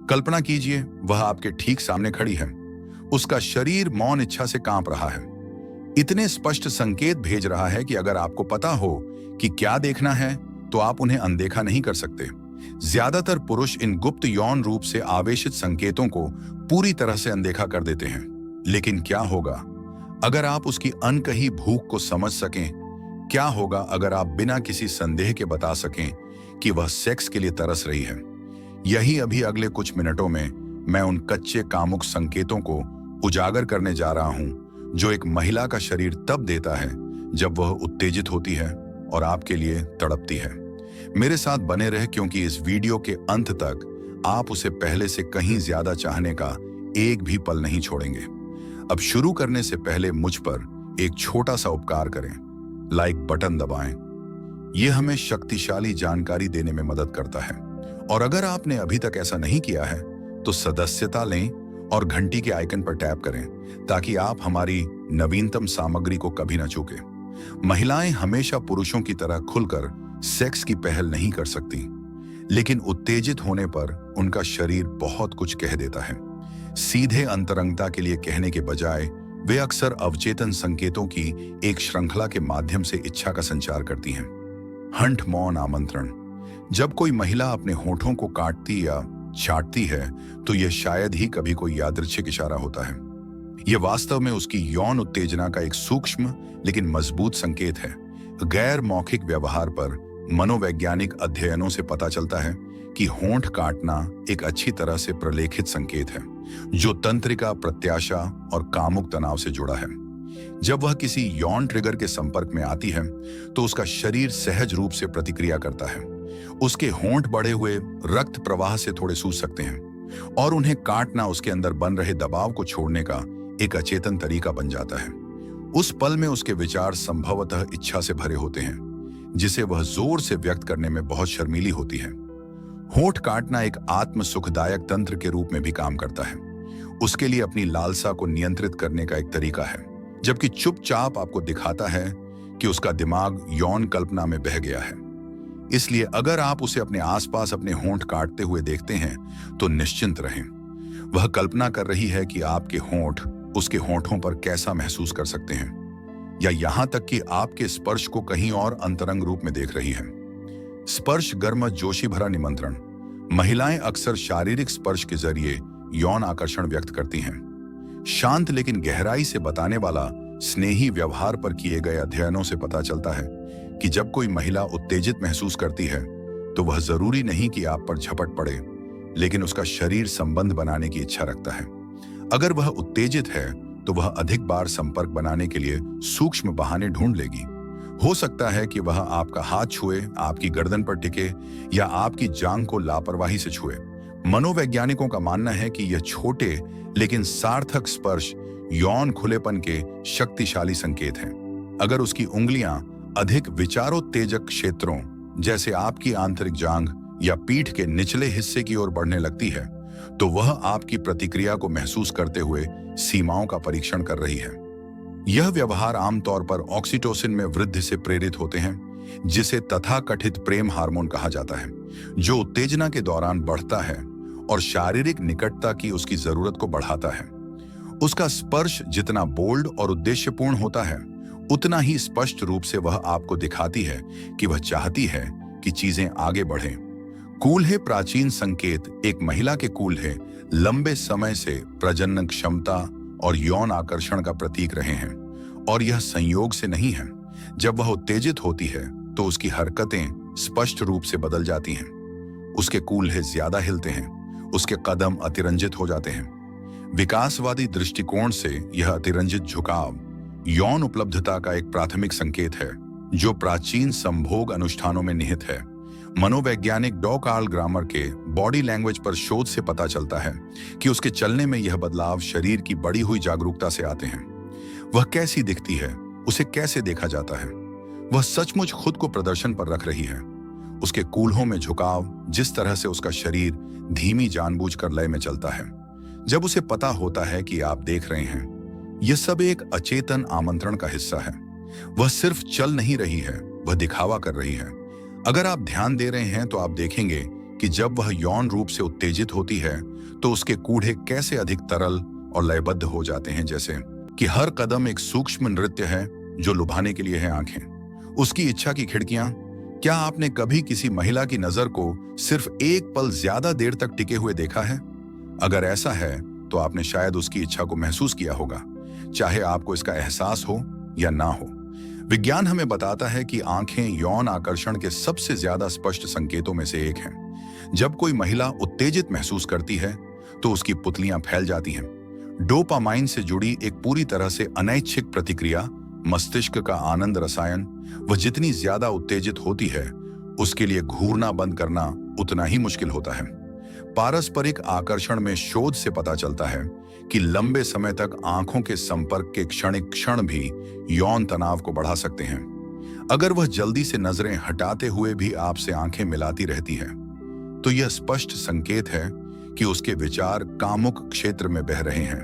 कल्पना कीजिए, वह आपके ठीक सामने खड़ी है। उसका शरीर मौन इच्छा से कांप रहा है। इतने स्पष्ट संकेत भेज रहा है कि अगर आपको पता हो कि क्या देखना है, तो आप उन्हें अनदेखा नहीं कर सकते। ज्यादातर पुरुष इन गुप्त यौन रूप से आवेशित संकेतों को पूरी तरह से अनदेखा कर देते हैं। लेकिन क्या होगा अगर आप उसकी अनकही भूख को समझ सकें? क्या होगा अगर आप बिना किसी संदेह के बता सकें कि वह सेक्स के लिए तरस रही है? यही अभी अगले कुछ मिनटों में मैं उन कच्चे कामुक संकेतों को उजागर करने जा रहा हूं, जो एक महिला का शरीर तब देता है जब वह उत्तेजित होती है और आपके लिए तड़पती है। मेरे साथ बने रहे, क्योंकि इस वीडियो के अंत तक आप उसे पहले से कहीं ज्यादा चाहने का एक भी पल नहीं छोड़ेंगे। अब शुरू करने से पहले मुझ पर एक छोटा सा उपकार करें, लाइक बटन दबाएं। यह हमें शक्तिशाली जानकारी देने में मदद करता है। और अगर आपने अभी तक ऐसा नहीं किया है तो सदस्यता लें और घंटी के आइकन पर टैप करें, ताकि आप हमारी नवीनतम सामग्री को कभी न चूकें। महिलाएं हमेशा पुरुषों की तरह खुलकर सेक्स की पहल नहीं कर सकती, लेकिन उत्तेजित होने पर उनका शरीर बहुत कुछ कह देता है। सीधे अंतरंगता के लिए कहने के बजाय वे अक्सर अवचेतन संकेतों की एक श्रृंखला के माध्यम से इच्छा का संचार करती हैं। हंट मौन आमंत्रण। जब कोई महिला अपने होठों को काटती या चाटती है, तो यह शायद ही कभी कोई यादृच्छिक इशारा होता है। यह वास्तव में उसकी यौन उत्तेजना का एक सूक्ष्म लेकिन मजबूत संकेत है। गैर मौखिक व्यवहार पर मनोवैज्ञानिक अध्ययनों से पता चलता है कि होंठ काटना एक अच्छी तरह से प्रलेखित संकेत है, जो तंत्रिका, प्रत्याशा और कामुक तनाव से जुड़ा है। जब वह किसी यौन ट्रिगर के संपर्क में आती है, तो उसका शरीर सहज रूप से प्रतिक्रिया करता है। उसके होंठ बढ़े हुए रक्त प्रवाह से थोड़े सूज सकते हैं, और उन्हें काटना उसके अंदर बन रहे दबाव को छोड़ने का एक अचेतन तरीका बन जाता है। उस पल में उसके विचार संभवतः इच्छा से भरे होते हैं, जिसे वह जोर से व्यक्त करने में बहुत शर्मीली होती है। होंठ काटना एक आत्म सुखदायक तंत्र के रूप में भी काम करता है। उसके लिए अपनी लालसा को नियंत्रित करने का एक तरीका है, जबकि चुपचाप आपको दिखाता है कि उसका दिमाग यौन कल्पना में बह गया है। इसलिए अगर आप उसे अपने आसपास अपने होंठ काटते हुए देखते हैं, तो निश्चिंत रहें। वह कल्पना कर रही है कि आपके होंठ उसके होंठों पर कैसा महसूस कर सकते हैं, या यहां तक कि आपके स्पर्श को कहीं और अंतरंग रूप में देख रही है। स्पर्श गर्म जोशी भरा निमंत्रण। महिलाएं अक्सर शारीरिक स्पर्श के जरिए यौन आकर्षण व्यक्त करती हैं। शांत लेकिन गहराई से बताने वाला स्नेही व्यवहार पर किए गए अध्ययनों से पता चलता है कि जब कोई महिला उत्तेजित महसूस करती है, तो वह जरूरी नहीं कि आप पर झपट पड़े, लेकिन उसका शरीर संबंध बनाने की इच्छा रखता है। अगर वह उत्तेजित है, तो वह अधिक बार संपर्क बनाने के लिए सूक्ष्म बहाने ढूंढ लेगी। हो सकता है कि वह आपका हाथ छुए, आपकी गर्दन पर टिके, या आपकी जांघ को लापरवाही से छुए। मनोवैज्ञानिकों का मानना है कि यह छोटे लेकिन सार्थक स्पर्श यौन खुलेपन के शक्तिशाली संकेत हैं। अगर उसकी उंगलियां अधिक विचारोत्तेजक क्षेत्रों, जैसे आपकी आंतरिक जांघ या पीठ के निचले हिस्से की ओर बढ़ने लगती है, तो वह आपकी प्रतिक्रिया को महसूस करते हुए सीमाओं का परीक्षण कर रही है। यह व्यवहार आमतौर पर ऑक्सीटोसिन में वृद्धि से प्रेरित होते हैं, जिसे तथाकथित प्रेम हार्मोन कहा जाता है, जो उत्तेजना के दौरान बढ़ता है और शारीरिक निकटता की उसकी जरूरत को बढ़ाता है। उसका स्पर्श जितना बोल्ड और उद्देश्यपूर्ण होता है, उतना ही स्पष्ट रूप से वह आपको दिखाती है कि वह चाहती है कि चीजें आगे बढ़ें। कूल्हे प्राचीन संकेत एक महिला के कूल्हे लंबे समय से प्रजनन क्षमता और यौन आकर्षण का प्रतीक रहे हैं, और यह संयोग से नहीं है। जब वह उत्तेजित होती है, तो उसकी हरकतें स्पष्ट रूप से बदल जाती हैं। उसके कूल्हे ज्यादा हिलते हैं, उसके कदम अतिरंजित हो जाते हैं। विकासवादी दृष्टिकोण से यह अतिरंजित झुकाव यौन उपलब्धता का एक प्राथमिक संकेत है, जो प्राचीन संभोग अनुष्ठानों में निहित है। मनोवैज्ञानिक डॉ कार्ल ग्रामर के बॉडी लैंग्वेज पर शोध से पता चलता है कि उसके चलने में यह बदलाव शरीर की बढ़ी हुई जागरूकता से आते हैं। वह कैसी दिखती है, उसे कैसे देखा जाता है, वह सचमुच खुद को प्रदर्शन पर रख रही है। उसके कूल्हों में झुकाव, जिस तरह से उसका शरीर धीमी जानबूझकर लय में चलता है जब उसे पता होता है कि आप देख रहे हैं, यह सब एक अचेतन आमंत्रण का हिस्सा है। वह सिर्फ चल नहीं रही है, वह दिखावा कर रही है। अगर आप ध्यान दे रहे हैं, तो आप देखेंगे कि जब वह यौन रूप से उत्तेजित होती है तो उसके कूढ़े कैसे अधिक तरल और लयबद्ध हो जाते हैं, जैसे कि हर कदम एक सूक्ष्म नृत्य है जो लुभाने के लिए है आंखें, उसकी इच्छा की खिड़कियां। क्या आपने कभी किसी महिला की नजर को सिर्फ एक पल ज्यादा देर तक टिके हुए देखा है? अगर ऐसा है तो आपने शायद उसकी इच्छा को महसूस किया होगा, चाहे आपको इसका एहसास हो या ना हो। विज्ञान हमें बताता है कि आंखें यौन आकर्षण के सबसे ज्यादा स्पष्ट संकेतों में से एक हैं। जब कोई महिला उत्तेजित महसूस करती है तो उसकी पुतलियां फैल जाती हैं। डोपामाइन से जुड़ी एक पूरी तरह से अनैच्छिक प्रतिक्रिया, मस्तिष्क का आनंद रसायन, वह जितनी ज्यादा उत्तेजित होती है उसके लिए घूरना बंद करना उतना ही मुश्किल होता है। पारस्परिक आकर्षण में शोध से पता चलता है कि लंबे समय तक आंखों के संपर्क के क्षणिक क्षण भी यौन तनाव को बढ़ा सकते हैं। अगर वह जल्दी से नजरें हटाते हुए भी आपसे आंखें मिलाती रहती है तो यह स्पष्ट संकेत है कि उसके विचार कामुक क्षेत्र में बह रहे हैं।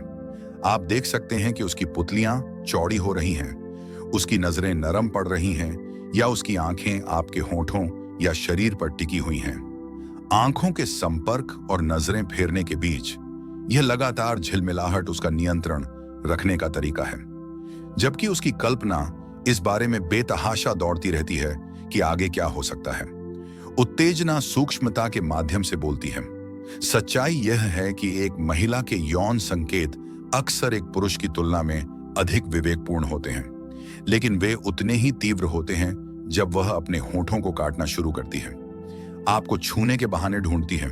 आप देख सकते हैं कि उसकी पुतलियां चौड़ी हो रही हैं, उसकी नजरें नरम पड़ रही हैं या उसकी आंखें आपके होठों या शरीर पर टिकी हुई हैं। आंखों के संपर्क और नजरें फेरने के बीच यह लगातार झिलमिलाहट उसका नियंत्रण रखने का तरीका है, जबकि उसकी कल्पना इस बारे में बेतहाशा दौड़ती रहती है कि आगे क्या हो सकता है। उत्तेजना सूक्ष्मता के माध्यम से बोलती है। सच्चाई यह है कि एक महिला के यौन संकेत अक्सर एक पुरुष की तुलना में अधिक विवेकपूर्ण होते हैं, लेकिन वे उतने ही तीव्र होते हैं जब वह अपने होठों को काटना शुरू करती है, आपको छूने के बहाने ढूंढती है,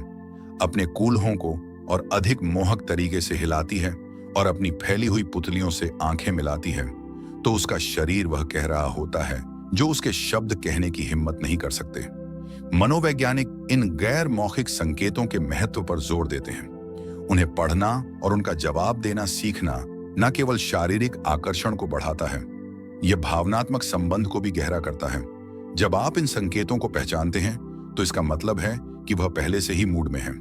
अपने कूल्हों को और अधिक मोहक तरीके से हिलाती है और अपनी फैली हुई पुतलियों से आंखें मिलाती है, तो उसका शरीर वह कह रहा होता है जो उसके शब्द कहने की हिम्मत नहीं कर सकते। मनोवैज्ञानिक इन गैर मौखिक संकेतों के महत्व पर जोर देते हैं। उन्हें पढ़ना और उनका जवाब देना सीखना न केवल शारीरिक आकर्षण को बढ़ाता है, यह भावनात्मक संबंध को भी गहरा करता है। जब आप इन संकेतों को पहचानते हैं तो इसका मतलब है कि वह पहले से ही मूड में है,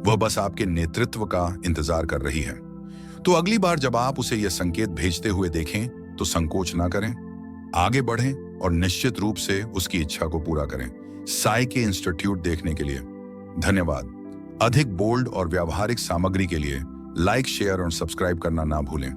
वह बस आपके नेतृत्व का इंतजार कर रही है। तो अगली बार जब आप उसे यह संकेत भेजते हुए देखें तो संकोच ना करें, आगे बढ़ें और निश्चित रूप से उसकी इच्छा को पूरा करें। साइके इंस्टीट्यूट देखने के लिए धन्यवाद। अधिक बोल्ड और व्यावहारिक सामग्री के लिए लाइक, शेयर और सब्सक्राइब करना ना भूलें।